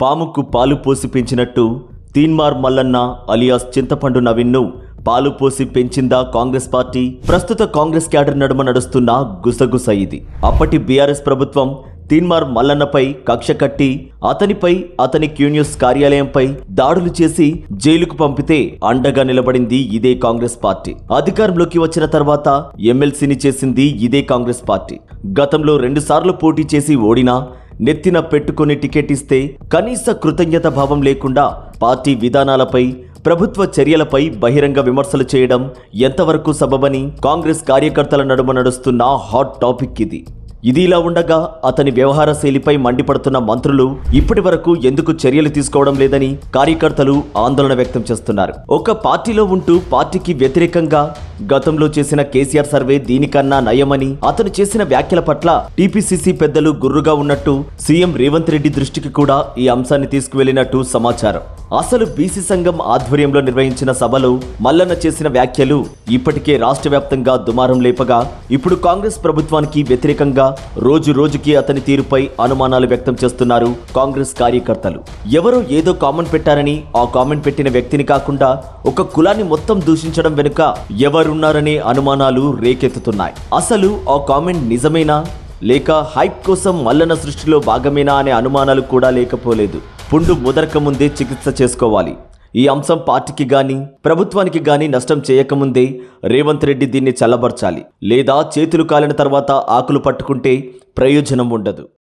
పాముకు పాలు పోసి పెంచినట్టు తీన్మార్ మల్లన్న అలియాస్ చింతపండు నవీన్ను పాలు పోసి పెంచిందా కాంగ్రెస్ పార్టీ? ప్రస్తుత కాంగ్రెస్ క్యాడర్ నడుమ నడుస్తున్న గుసగుస ఇది. అప్పటి బీఆర్ఎస్ ప్రభుత్వం తీన్మార్ మల్లన్నపై కక్ష కట్టి అతనిపై, అతని క్యూన్యూస్ కార్యాలయంపై దాడులు చేసి జైలుకు పంపితే అండగా నిలబడింది ఇదే కాంగ్రెస్ పార్టీ. అధికారంలోకి వచ్చిన తర్వాత ఎమ్మెల్సీని చేసింది ఇదే కాంగ్రెస్ పార్టీ. గతంలో 2 సార్లు పోటీ చేసి ఓడినా నెత్తిన పెట్టుకుని టికెట్ ఇస్తే కనీస కృతజ్ఞత భావం లేకుండా పార్టీ విధానాలపై, ప్రభుత్వ చర్యలపై బహిరంగ విమర్శలు చేయడం ఎంతవరకు సబబని కాంగ్రెస్ కార్యకర్తల నడుమ నడుస్తున్న హాట్ టాపిక్ ఇది. ఇది ఇలా ఉండగా అతని వ్యవహార శైలిపై మండిపడుతున్న మంత్రులు ఇప్పటి వరకు ఎందుకు చర్యలు తీసుకోవడం లేదని కార్యకర్తలు ఆందోళన వ్యక్తం చేస్తున్నారు. ఒక పార్టీలో ఉంటూ పార్టీకి వ్యతిరేకంగా గతంలో చేసిన కేసీఆర్ సర్వే దీనికన్నా నయమని, అతను చేసిన వ్యాఖ్యల పట్ల టీపీసీసీ పెద్దలు గుర్రుగా ఉన్నట్టు సీఎం రేవంత్ రెడ్డి దృష్టికి కూడా ఈ అంశాన్ని తీసుకువెళ్లినట్టు సమాచారం. అసలు బీసీ సంఘం ఆధ్వర్యంలో నిర్వహించిన సభలో మల్లన్న చేసిన వ్యాఖ్యలు ఇప్పటికే రాష్ట్ర వ్యాప్తంగా దుమారం లేపగా, ఇప్పుడు కాంగ్రెస్ ప్రభుత్వానికి వ్యతిరేకంగా రోజు రోజుకి అతని తీరుపై అనుమానాలు వ్యక్తం చేస్తున్నారు కాంగ్రెస్ కార్యకర్తలు. ఎవరో ఏదో కామెంట్ పెట్టారని ఆ కామెంట్ పెట్టిన వ్యక్తిని కాకుండా ఒక కులాన్ని మొత్తం దూషించడం వెనుక ఎవరున్నారనే అనుమానాలు రేకెత్తుతున్నాయి. అసలు ఆ కామెంట్ నిజమేనా లేక హైప్ కోసం మల్లన్న సృష్టిలో భాగమేనా అనే అనుమానాలు కూడా లేకపోలేదు. పుండు ముదరక ముందే చికిత్స చేసుకోవాలి. ఈ అంశం పార్టీకి గాని, ప్రభుత్వానికి గాని నష్టం చేయకముందే రేవంత్ రెడ్డి దీన్ని చల్లబర్చాలి. లేదా చేతులు కాలిన తర్వాత ఆకులు పట్టుకుంటే ప్రయోజనం ఉండదు.